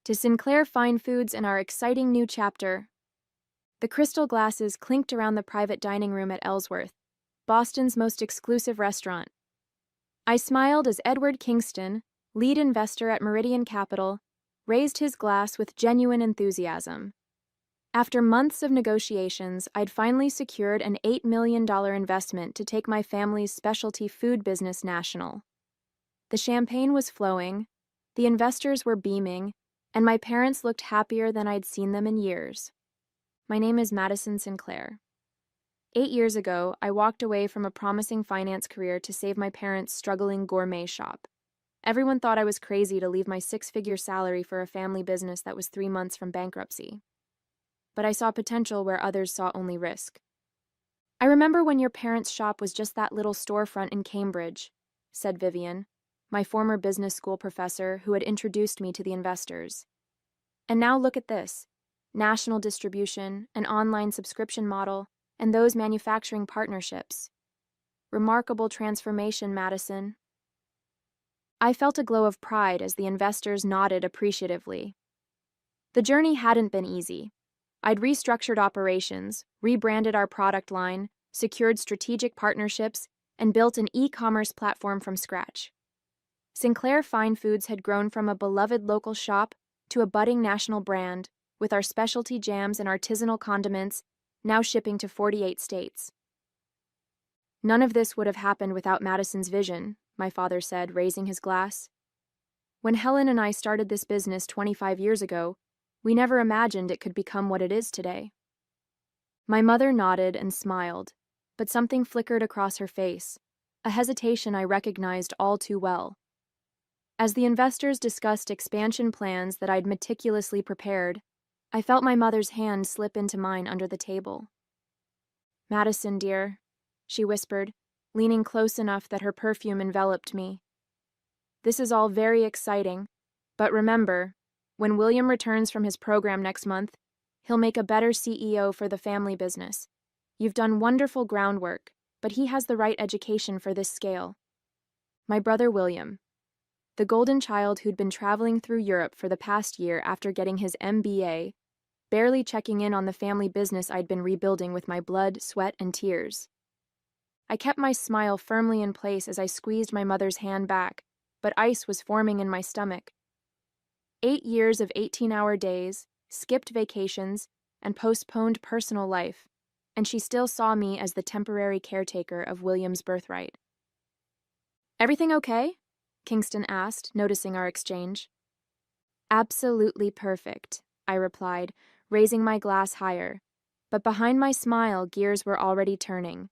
to Sinclair Fine Foods and our exciting new chapter. The crystal glasses clinked around the private dining room at Ellsworth, Boston's most exclusive restaurant. I smiled as Edward Kingston, lead investor at Meridian Capital, raised his glass with genuine enthusiasm. After months of negotiations, I'd finally secured an $8 million investment to take my family's specialty food business national. The champagne was flowing, the investors were beaming, and my parents looked happier than I'd seen them in years. My name is Madison Sinclair. 8 years ago, I walked away from a promising finance career to save my parents' struggling gourmet shop. Everyone thought I was crazy to leave my six-figure salary for a family business that was 3 months from bankruptcy. But I saw potential where others saw only risk. "I remember when your parents' shop was just that little storefront in Cambridge," said Vivian, my former business school professor who had introduced me to the investors. "And now look at this. National distribution, an online subscription model, and those manufacturing partnerships. Remarkable transformation, Madison." I felt a glow of pride as the investors nodded appreciatively. The journey hadn't been easy. I'd restructured operations, rebranded our product line, secured strategic partnerships, and built an e-commerce platform from scratch. Sinclair Fine Foods had grown from a beloved local shop to a budding national brand, with our specialty jams and artisanal condiments now shipping to 48 states. "None of this would have happened without Madison's vision," my father said, raising his glass. "When Helen and I started this business 25 years ago, we never imagined it could become what it is today." My mother nodded and smiled, but something flickered across her face, a hesitation I recognized all too well. As the investors discussed expansion plans that I'd meticulously prepared, I felt my mother's hand slip into mine under the table. "Madison, dear," she whispered, leaning close enough that her perfume enveloped me. "This is all very exciting, but remember, when William returns from his program next month, he'll make a better CEO for the family business. You've done wonderful groundwork, but he has the right education for this scale." My brother William, the golden child who'd been traveling through Europe for the past year after getting his MBA, barely checking in on the family business I'd been rebuilding with my blood, sweat, and tears. I kept my smile firmly in place as I squeezed my mother's hand back, but ice was forming in my stomach. 8 years of 18-hour days, skipped vacations, and postponed personal life, and she still saw me as the temporary caretaker of William's birthright. "Everything okay?" Kingston asked, noticing our exchange. "Absolutely perfect," I replied, raising my glass higher. But behind my smile, gears were already turning.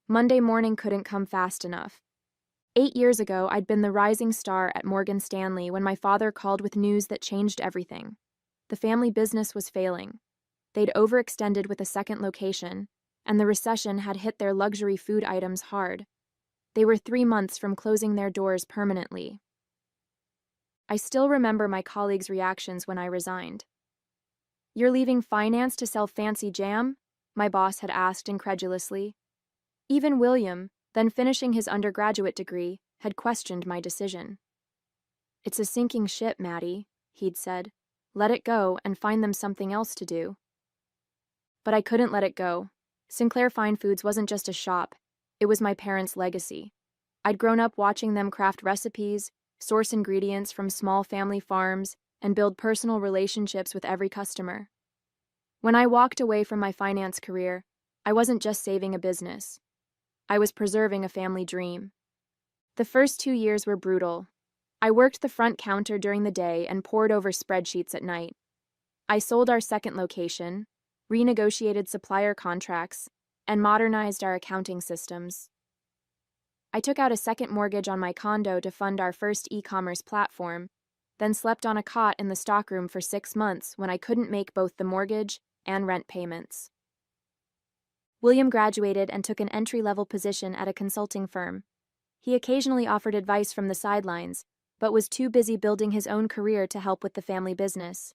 Monday morning couldn't come fast enough. 8 years ago, I'd been the rising star at Morgan Stanley when my father called with news that changed everything. The family business was failing. They'd overextended with a second location, and the recession had hit their luxury food items hard. They were 3 months from closing their doors permanently. I still remember my colleagues' reactions when I resigned. "You're leaving finance to sell fancy jam?" my boss had asked incredulously. Even William, then finishing his undergraduate degree, had questioned my decision. "It's a sinking ship, Maddie," he'd said. "Let it go and find them something else to do." But I couldn't let it go. Sinclair Fine Foods wasn't just a shop, it was my parents' legacy. I'd grown up watching them craft recipes, source ingredients from small family farms, and build personal relationships with every customer. When I walked away from my finance career, I wasn't just saving a business. I was preserving a family dream. The first 2 years were brutal. I worked the front counter during the day and pored over spreadsheets at night. I sold our second location, renegotiated supplier contracts, and modernized our accounting systems. I took out a second mortgage on my condo to fund our first e-commerce platform, then slept on a cot in the stockroom for 6 months when I couldn't make both the mortgage and rent payments. William graduated and took an entry-level position at a consulting firm. He occasionally offered advice from the sidelines, but was too busy building his own career to help with the family business.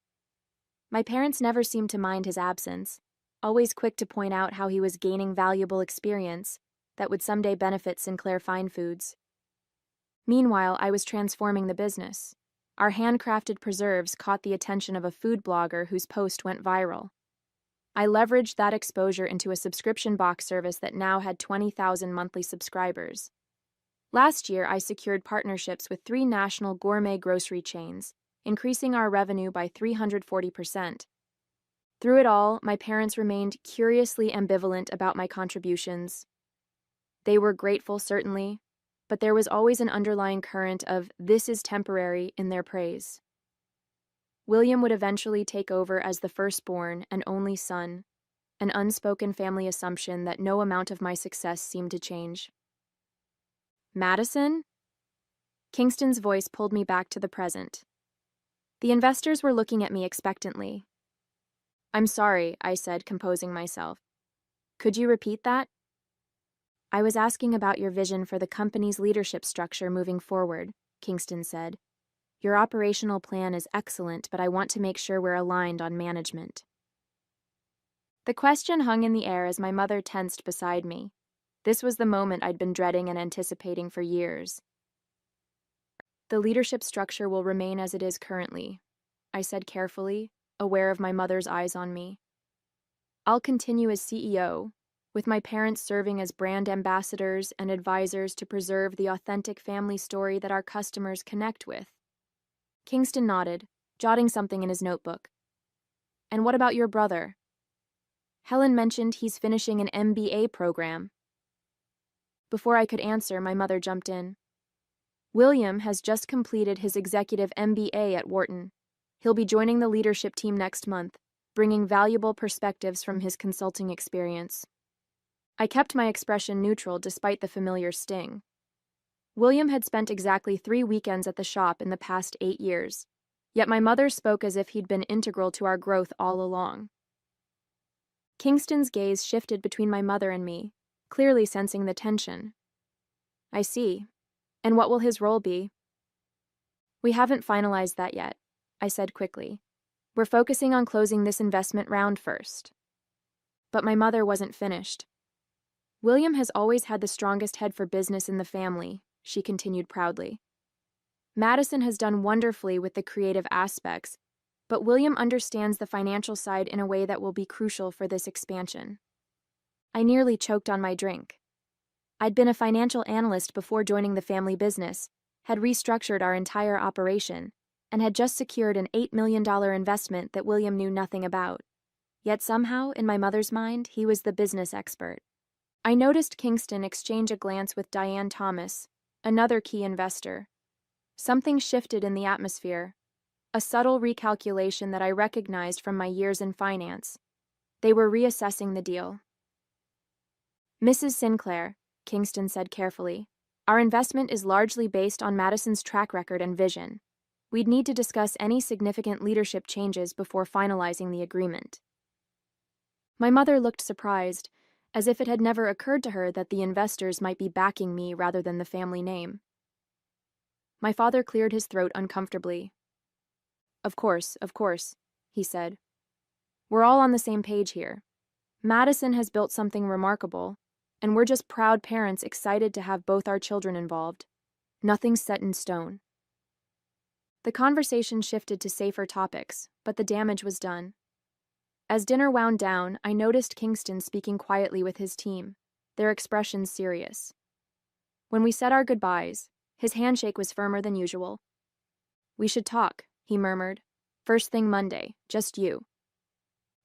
My parents never seemed to mind his absence, always quick to point out how he was gaining valuable experience that would someday benefit Sinclair Fine Foods. Meanwhile, I was transforming the business. Our handcrafted preserves caught the attention of a food blogger whose post went viral. I leveraged that exposure into a subscription box service that now had 20,000 monthly subscribers. Last year, I secured partnerships with 3 national gourmet grocery chains, increasing our revenue by 340%. Through it all, my parents remained curiously ambivalent about my contributions. They were grateful, certainly, but there was always an underlying current of "this is temporary" in their praise. William would eventually take over as the firstborn and only son, an unspoken family assumption that no amount of my success seemed to change. Madison? Kingston's voice pulled me back to the present. The investors were looking at me expectantly. "I'm sorry," I said, composing myself. "Could you repeat that?" "I was asking about your vision for the company's leadership structure moving forward," Kingston said. "Your operational plan is excellent, but I want to make sure we're aligned on management." The question hung in the air as my mother tensed beside me. This was the moment I'd been dreading and anticipating for years. "The leadership structure will remain as it is currently," I said carefully, aware of my mother's eyes on me. "I'll continue as CEO, with my parents serving as brand ambassadors and advisors to preserve the authentic family story that our customers connect with." Kingston nodded, jotting something in his notebook. "And what about your brother?" "Helen mentioned he's finishing an MBA program." Before I could answer, my mother jumped in. "William has just completed his executive MBA at Wharton. He'll be joining the leadership team next month, bringing valuable perspectives from his consulting experience." I kept my expression neutral despite the familiar sting. William had spent exactly 3 weekends at the shop in the past 8 years, yet my mother spoke as if he'd been integral to our growth all along. Kingston's gaze shifted between my mother and me, clearly sensing the tension. "I see. And what will his role be?" "We haven't finalized that yet," I said quickly. "We're focusing on closing this investment round first." But my mother wasn't finished. "William has always had the strongest head for business in the family," she continued proudly. "Madison has done wonderfully with the creative aspects, but William understands the financial side in a way that will be crucial for this expansion." I nearly choked on my drink. I'd been a financial analyst before joining the family business, had restructured our entire operation, and had just secured an $8 million investment that William knew nothing about. Yet somehow, in my mother's mind, he was the business expert. I noticed Kingston exchange a glance with Diane Thomas, another key investor. Something shifted in the atmosphere, a subtle recalculation that I recognized from my years in finance. They were reassessing the deal. "Mrs. Sinclair," Kingston said carefully, "our investment is largely based on Madison's track record and vision. We'd need to discuss any significant leadership changes before finalizing the agreement." My mother looked surprised, as if it had never occurred to her that the investors might be backing me rather than the family name. My father cleared his throat uncomfortably. Of course," he said. "We're all on the same page here. Madison has built something remarkable, and we're just proud parents excited to have both our children involved. Nothing's set in stone." The conversation shifted to safer topics, but the damage was done. As dinner wound down, I noticed Kingston speaking quietly with his team, their expressions serious. When we said our goodbyes, his handshake was firmer than usual. "We should talk," he murmured. "First thing Monday, just you."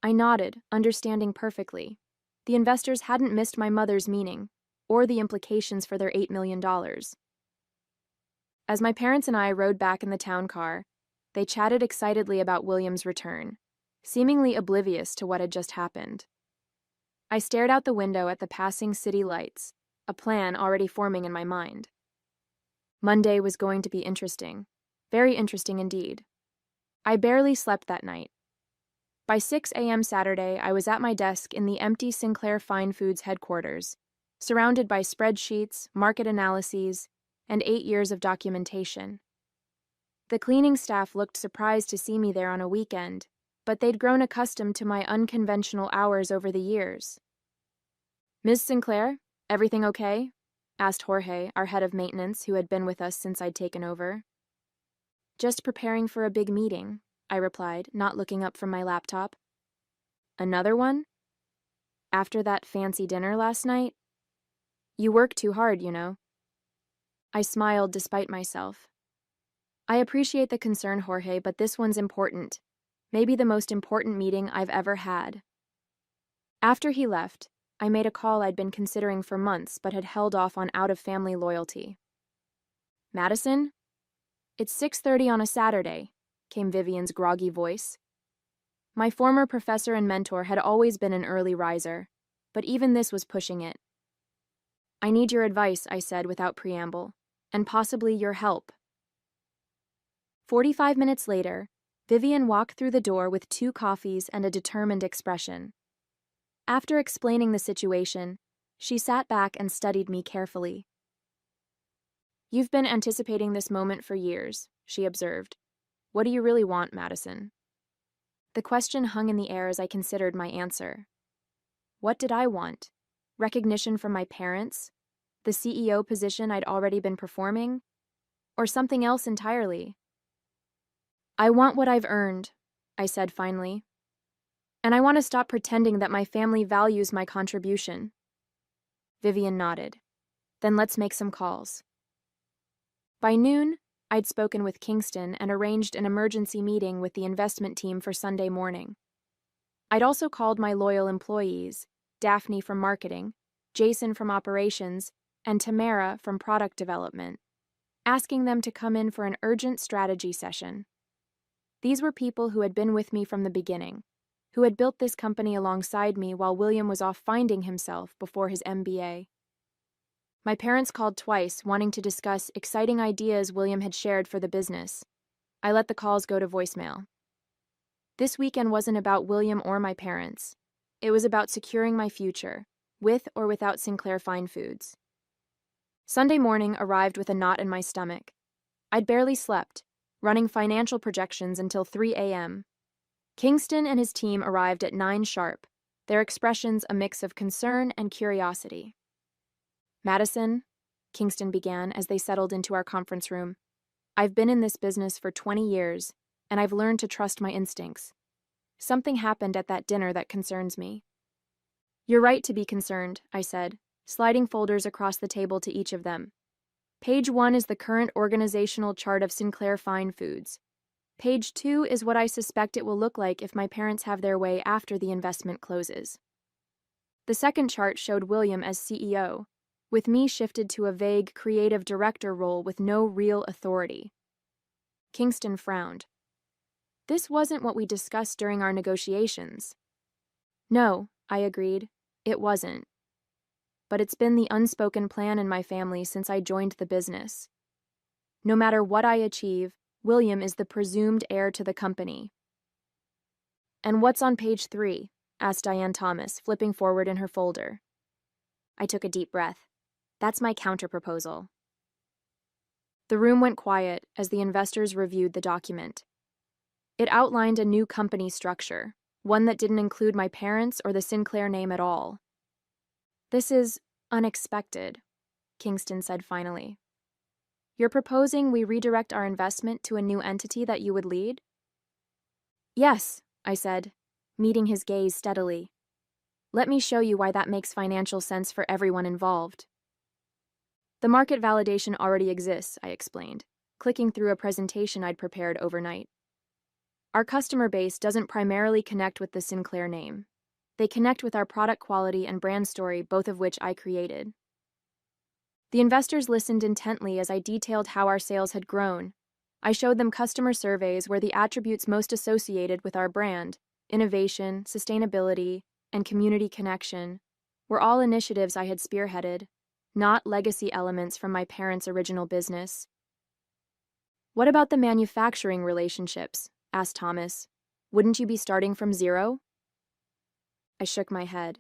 I nodded, understanding perfectly. The investors hadn't missed my mother's meaning, or the implications for their $8 million. As my parents and I rode back in the town car, they chatted excitedly about William's return, seemingly oblivious to what had just happened. I stared out the window at the passing city lights, a plan already forming in my mind. Monday was going to be interesting, very interesting indeed. I barely slept that night. By 6 a.m. Saturday, I was at my desk in the empty Sinclair Fine Foods headquarters, surrounded by spreadsheets, market analyses, and 8 years of documentation. The cleaning staff looked surprised to see me there on a weekend, but they'd grown accustomed to my unconventional hours over the years. "Ms. Sinclair, everything okay?" asked Jorge, our head of maintenance, who had been with us since I'd taken over. Just preparing for a big meeting, I replied, not looking up from my laptop. Another one? After that fancy dinner last night? You work too hard, you know. I smiled despite myself. I appreciate the concern, Jorge, but this one's important. Maybe the most important meeting I've ever had. After he left, I made a call I'd been considering for months but had held off on out of family loyalty. Madison? It's 6:30 on a Saturday, came Vivian's groggy voice. My former professor and mentor had always been an early riser, but even this was pushing it. I need your advice, I said without preamble, and possibly your help. 45 minutes later, Vivian walked through the door with 2 coffees and a determined expression. After explaining the situation, she sat back and studied me carefully. You've been anticipating this moment for years, she observed. What do you really want, Madison? The question hung in the air as I considered my answer. What did I want? Recognition from my parents? The CEO position I'd already been performing? Or something else entirely? I want what I've earned, I said finally. And I want to stop pretending that my family values my contribution. Vivian nodded. Then let's make some calls. By noon, I'd spoken with Kingston and arranged an emergency meeting with the investment team for Sunday morning. I'd also called my loyal employees, Daphne from marketing, Jason from operations, and Tamara from product development, asking them to come in for an urgent strategy session. These were people who had been with me from the beginning, who had built this company alongside me while William was off finding himself before his MBA. My parents called twice, wanting to discuss exciting ideas William had shared for the business. I let the calls go to voicemail. This weekend wasn't about William or my parents. It was about securing my future, with or without Sinclair Fine Foods. Sunday morning arrived with a knot in my stomach. I'd barely slept, running financial projections until 3 a.m. Kingston and his team arrived at 9 sharp, their expressions a mix of concern and curiosity. Madison, Kingston began as they settled into our conference room, I've been in this business for 20 years, and I've learned to trust my instincts. Something happened at that dinner that concerns me. You're right to be concerned, I said, sliding folders across the table to each of them. Page 1 is the current organizational chart of Sinclair Fine Foods. Page 2 is what I suspect it will look like if my parents have their way after the investment closes. The second chart showed William as CEO, with me shifted to a vague creative director role with no real authority. Kingston frowned. This wasn't what we discussed during our negotiations. No, I agreed, it wasn't. But it's been the unspoken plan in my family since I joined the business. No matter what I achieve, William is the presumed heir to the company. And what's on page 3? Asked Diane Thomas, flipping forward in her folder. I took a deep breath. That's my counterproposal. The room went quiet as the investors reviewed the document. It outlined a new company structure, one that didn't include my parents or the Sinclair name at all. This is unexpected, Kingston said finally. You're proposing we redirect our investment to a new entity that you would lead? Yes, I said, meeting his gaze steadily. Let me show you why that makes financial sense for everyone involved. The market validation already exists, I explained, clicking through a presentation I'd prepared overnight. Our customer base doesn't primarily connect with the Sinclair name. They connect with our product quality and brand story, both of which I created. The investors listened intently as I detailed how our sales had grown. I showed them customer surveys where the attributes most associated with our brand, innovation, sustainability, and community connection, were all initiatives I had spearheaded, not legacy elements from my parents' original business. What about the manufacturing relationships? Asked Thomas. Wouldn't you be starting from zero? I shook my head.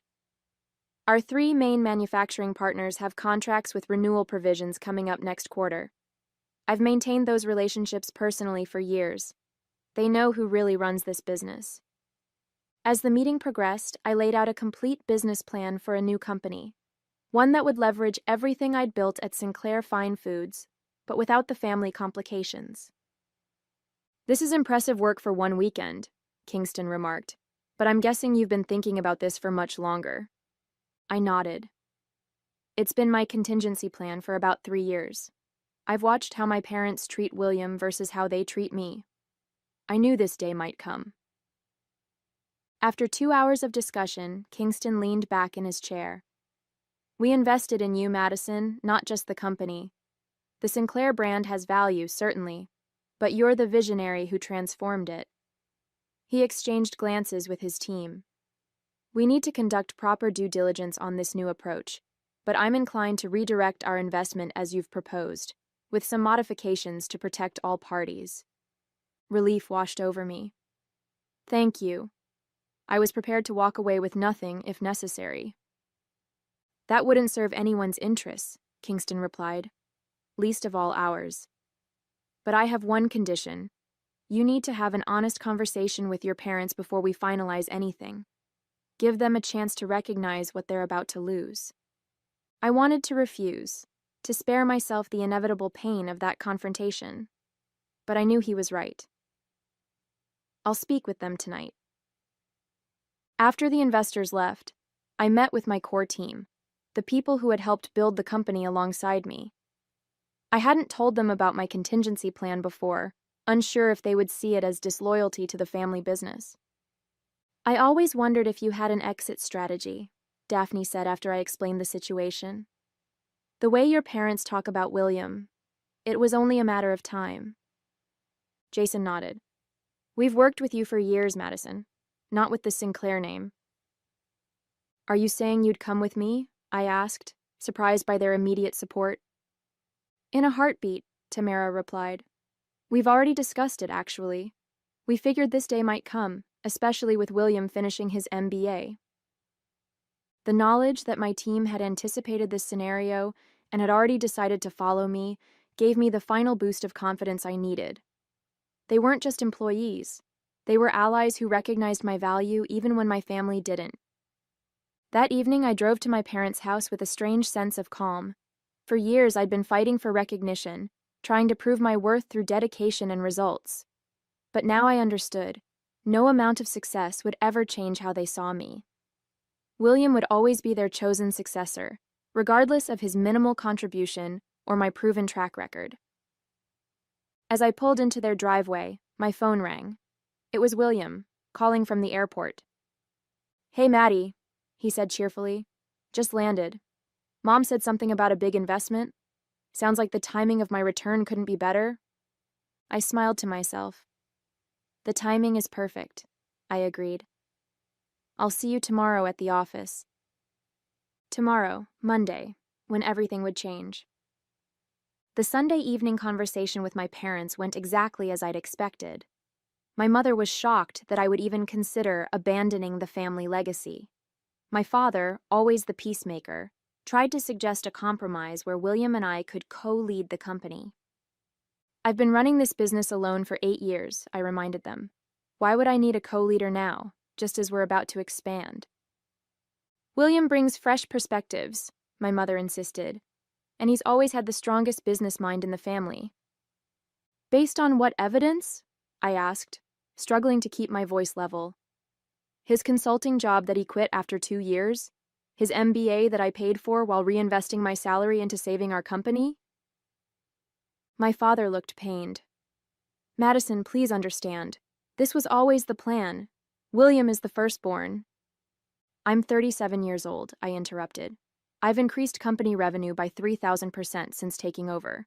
Our 3 main manufacturing partners have contracts with renewal provisions coming up next quarter. I've maintained those relationships personally for years. They know who really runs this business. As the meeting progressed, I laid out a complete business plan for a new company, one that would leverage everything I'd built at Sinclair Fine Foods, but without the family complications. This is impressive work for one weekend, Kingston remarked, but I'm guessing you've been thinking about this for much longer. I nodded. It's been my contingency plan for about 3 years. I've watched how my parents treat William versus how they treat me. I knew this day might come. After 2 hours of discussion, Kingston leaned back in his chair. We invested in you, Madison, not just the company. The Sinclair brand has value, certainly, but you're the visionary who transformed it. He exchanged glances with his team. We need to conduct proper due diligence on this new approach, but I'm inclined to redirect our investment as you've proposed, with some modifications to protect all parties. Relief washed over me. Thank you. I was prepared to walk away with nothing if necessary. That wouldn't serve anyone's interests, Kingston replied, least of all ours. But I have one condition. You need to have an honest conversation with your parents before we finalize anything. Give them a chance to recognize what they're about to lose. I wanted to refuse, to spare myself the inevitable pain of that confrontation. But I knew he was right. I'll speak with them tonight. After the investors left, I met with my core team, the people who had helped build the company alongside me. I hadn't told them about my contingency plan before, unsure if they would see it as disloyalty to the family business. I always wondered if you had an exit strategy, Daphne said after I explained the situation. The way your parents talk about William, it was only a matter of time. Jason nodded. We've worked with you for years, Madison, not with the Sinclair name. Are you saying you'd come with me? I asked, surprised by their immediate support. In a heartbeat, Tamara replied. We've already discussed it, actually. We figured this day might come, especially with William finishing his MBA. The knowledge that my team had anticipated this scenario and had already decided to follow me gave me the final boost of confidence I needed. They weren't just employees. They were allies who recognized my value even when my family didn't. That evening, I drove to my parents' house with a strange sense of calm. For years, I'd been fighting for recognition, trying to prove my worth through dedication and results. But now I understood. No amount of success would ever change how they saw me. William would always be their chosen successor, regardless of his minimal contribution or my proven track record. As I pulled into their driveway, my phone rang. It was William, calling from the airport. Hey, Maddie, he said cheerfully. Just landed. Mom said something about a big investment. Sounds like the timing of my return couldn't be better. I smiled to myself. The timing is perfect, I agreed. I'll see you tomorrow at the office. Tomorrow, Monday, when everything would change. The Sunday evening conversation with my parents went exactly as I'd expected. My mother was shocked that I would even consider abandoning the family legacy. My father, always the peacemaker, tried to suggest a compromise where William and I could co-lead the company. I've been running this business alone for 8 years, I reminded them. Why would I need a co-leader now, just as we're about to expand? William brings fresh perspectives, my mother insisted, and he's always had the strongest business mind in the family. Based on what evidence? I asked, struggling to keep my voice level. His consulting job that he quit after 2 years? His MBA that I paid for while reinvesting my salary into saving our company? My father looked pained. Madison, please understand. This was always the plan. William is the firstborn. I'm 37 years old, I interrupted. I've increased company revenue by 3,000% since taking over.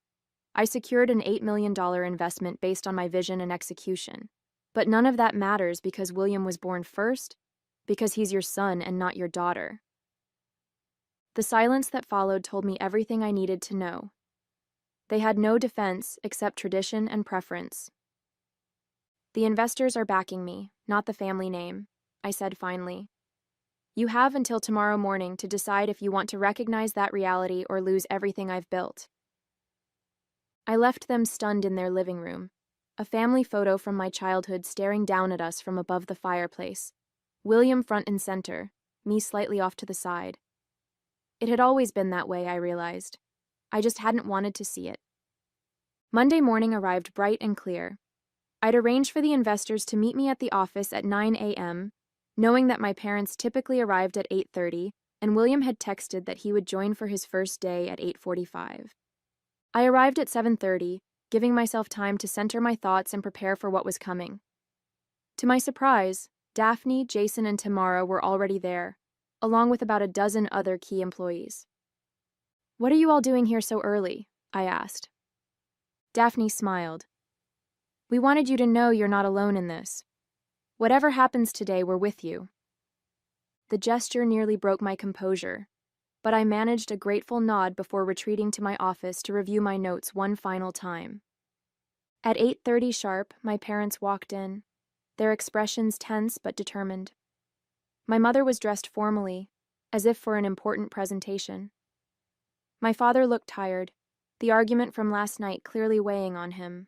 I secured an $8 million investment based on my vision and execution. But none of that matters because William was born first, because he's your son and not your daughter. The silence that followed told me everything I needed to know. They had no defense except tradition and preference. The investors are backing me, not the family name, I said finally. You have until tomorrow morning to decide if you want to recognize that reality or lose everything I've built. I left them stunned in their living room, a family photo from my childhood staring down at us from above the fireplace, William front and center, me slightly off to the side. It had always been that way, I realized. I just hadn't wanted to see it. Monday morning arrived bright and clear. I'd arranged for the investors to meet me at the office at 9 a.m., knowing that my parents typically arrived at 8:30, and William had texted that he would join for his first day at 8:45. I arrived at 7:30, giving myself time to center my thoughts and prepare for what was coming. To my surprise, Daphne, Jason, and Tamara were already there, along with about a dozen other key employees. "What are you all doing here so early?" I asked. Daphne smiled. "We wanted you to know you're not alone in this. Whatever happens today, we're with you." The gesture nearly broke my composure, but I managed a grateful nod before retreating to my office to review my notes one final time. At 8:30 sharp, my parents walked in, their expressions tense but determined. My mother was dressed formally, as if for an important presentation. My father looked tired, the argument from last night clearly weighing on him.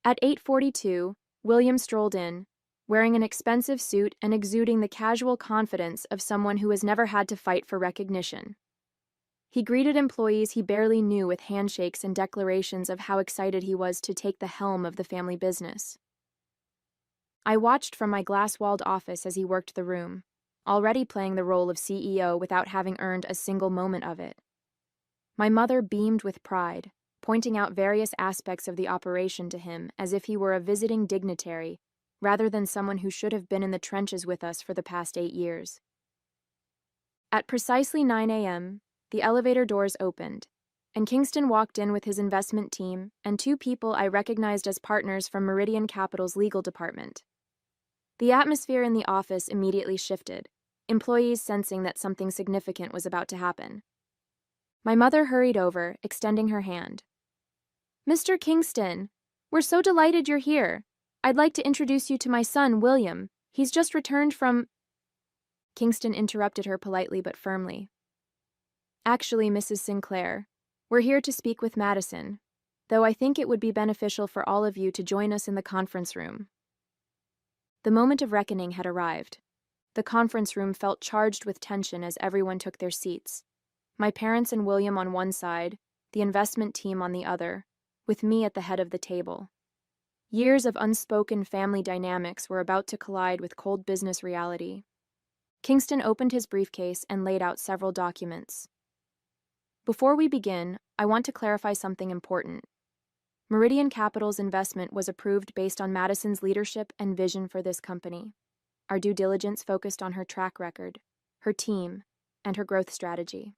At 8:42, William strolled in, wearing an expensive suit and exuding the casual confidence of someone who has never had to fight for recognition. He greeted employees he barely knew with handshakes and declarations of how excited he was to take the helm of the family business. I watched from my glass-walled office as he worked the room, already playing the role of CEO without having earned a single moment of it. My mother beamed with pride, pointing out various aspects of the operation to him as if he were a visiting dignitary, rather than someone who should have been in the trenches with us for the past 8 years. At precisely 9 a.m., the elevator doors opened, and Kingston walked in with his investment team and 2 people I recognized as partners from Meridian Capital's legal department. The atmosphere in the office immediately shifted, employees sensing that something significant was about to happen. My mother hurried over, extending her hand. "Mr. Kingston, we're so delighted you're here. I'd like to introduce you to my son, William. He's just returned from—" Kingston interrupted her politely but firmly. "Actually, Mrs. Sinclair, we're here to speak with Madison, though I think it would be beneficial for all of you to join us in the conference room." The moment of reckoning had arrived. The conference room felt charged with tension as everyone took their seats. My parents and William on one side, the investment team on the other, with me at the head of the table. Years of unspoken family dynamics were about to collide with cold business reality. Kingston opened his briefcase and laid out several documents. "Before we begin, I want to clarify something important. Meridian Capital's investment was approved based on Madison's leadership and vision for this company. Our due diligence focused on her track record, her team, and her growth strategy."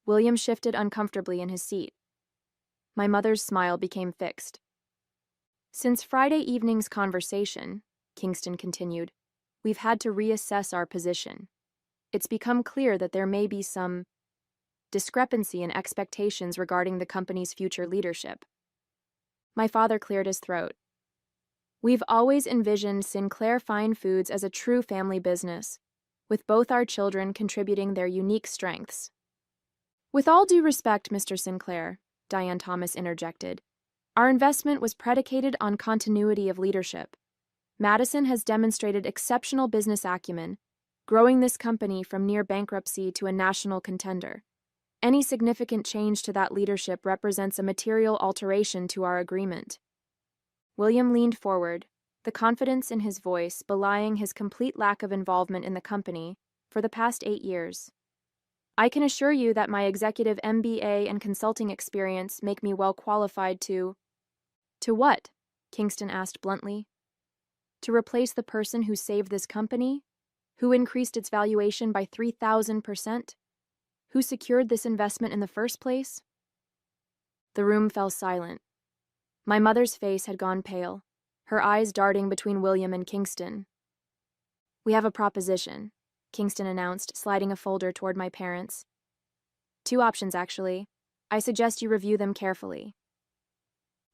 William shifted uncomfortably in his seat. My mother's smile became fixed. "Since Friday evening's conversation," Kingston continued, "we've had to reassess our position. It's become clear that there may be some discrepancy in expectations regarding the company's future leadership." My father cleared his throat. "We've always envisioned Sinclair Fine Foods as a true family business, with both our children contributing their unique strengths." "With all due respect, Mr. Sinclair," Diane Thomas interjected, "our investment was predicated on continuity of leadership. Madison has demonstrated exceptional business acumen, growing this company from near bankruptcy to a national contender. Any significant change to that leadership represents a material alteration to our agreement." William leaned forward, the confidence in his voice belying his complete lack of involvement in the company for the past 8 years. "I can assure you that my executive MBA and consulting experience make me well qualified to—" "To what?" Kingston asked bluntly. "To replace the person who saved this company, who increased its valuation by 3,000%, who secured this investment in the first place?" The room fell silent. My mother's face had gone pale, her eyes darting between William and Kingston. "We have a proposition," Kingston announced, sliding a folder toward my parents. "2 options, actually. I suggest you review them carefully."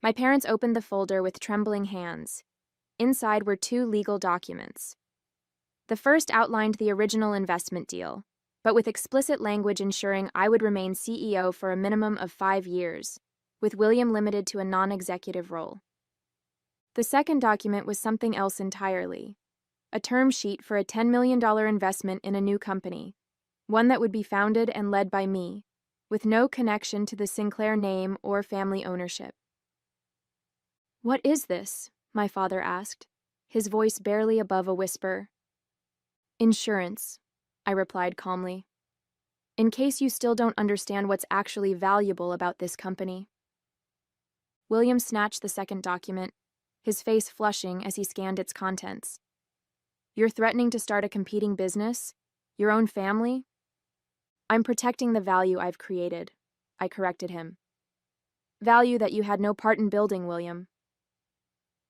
My parents opened the folder with trembling hands. Inside were 2 legal documents. The first outlined the original investment deal, but with explicit language ensuring I would remain CEO for a minimum of 5 years, with William limited to a non-executive role. The second document was something else entirely. A term sheet for a $10 million investment in a new company, one that would be founded and led by me, with no connection to the Sinclair name or family ownership. "What is this?" my father asked, his voice barely above a whisper. "Insurance," I replied calmly. "In case you still don't understand what's actually valuable about this company." William snatched the second document, his face flushing as he scanned its contents. "You're threatening to start a competing business? Your own family?" "I'm protecting the value I've created," I corrected him. "Value that you had no part in building, William.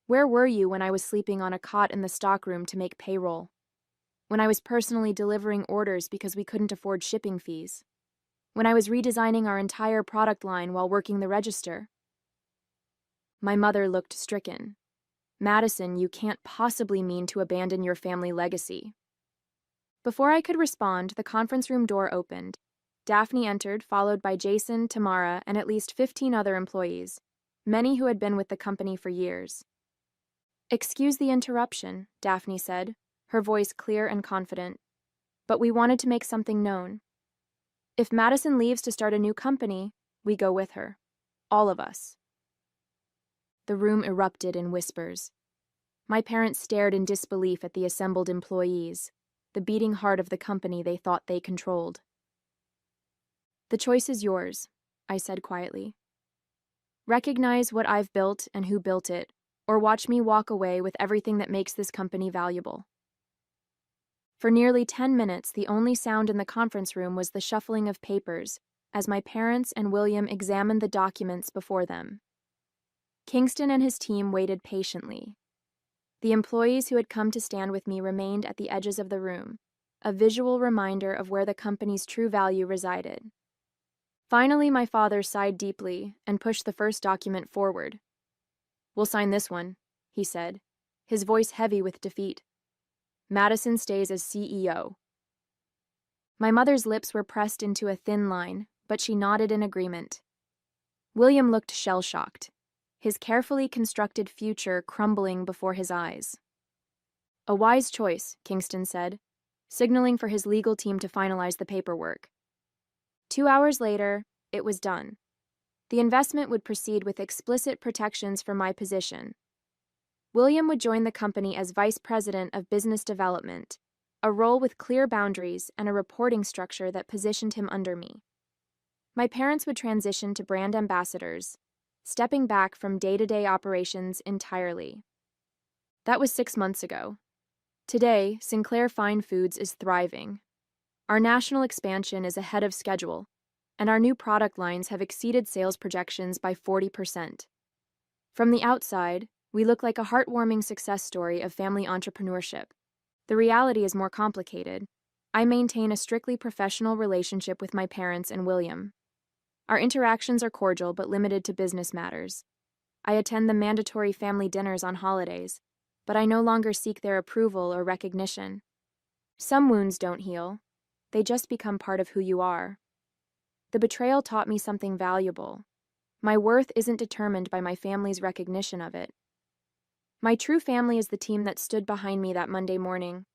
Where were you when I was sleeping on a cot in the stockroom to make payroll? When I was personally delivering orders because we couldn't afford shipping fees? When I was redesigning our entire product line while working the register?" My mother looked stricken. "Madison, you can't possibly mean to abandon your family legacy." Before I could respond, the conference room door opened. Daphne entered, followed by Jason, Tamara, and at least 15 other employees, many who had been with the company for years. "Excuse the interruption," Daphne said, her voice clear and confident, "but we wanted to make something known. If Madison leaves to start a new company, we go with her. All of us." The room erupted in whispers. My parents stared in disbelief at the assembled employees, the beating heart of the company they thought they controlled. "The choice is yours," I said quietly. "Recognize what I've built and who built it, or watch me walk away with everything that makes this company valuable." For nearly 10 minutes, the only sound in the conference room was the shuffling of papers as my parents and William examined the documents before them. Kingston and his team waited patiently. The employees who had come to stand with me remained at the edges of the room, a visual reminder of where the company's true value resided. Finally, my father sighed deeply and pushed the first document forward. "We'll sign this one," he said, his voice heavy with defeat. "Madison stays as CEO." My mother's lips were pressed into a thin line, but she nodded in agreement. William looked shell-shocked, his carefully constructed future crumbling before his eyes. "A wise choice," Kingston said, signaling for his legal team to finalize the paperwork. 2 hours later, it was done. The investment would proceed with explicit protections for my position. William would join the company as Vice President of Business Development, a role with clear boundaries and a reporting structure that positioned him under me. My parents would transition to brand ambassadors, stepping back from day-to-day operations entirely. That was 6 months ago. Today, Sinclair Fine Foods is thriving. Our national expansion is ahead of schedule, and our new product lines have exceeded sales projections by 40%. From the outside, we look like a heartwarming success story of family entrepreneurship. The reality is more complicated. I maintain a strictly professional relationship with my parents and William. Our interactions are cordial but limited to business matters. I attend the mandatory family dinners on holidays, but I no longer seek their approval or recognition. Some wounds don't heal. They just become part of who you are. The betrayal taught me something valuable. My worth isn't determined by my family's recognition of it. My true family is the team that stood behind me that Monday morning,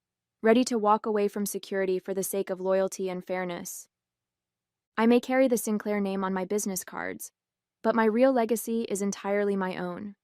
ready to walk away from security for the sake of loyalty and fairness. I may carry the Sinclair name on my business cards, but my real legacy is entirely my own.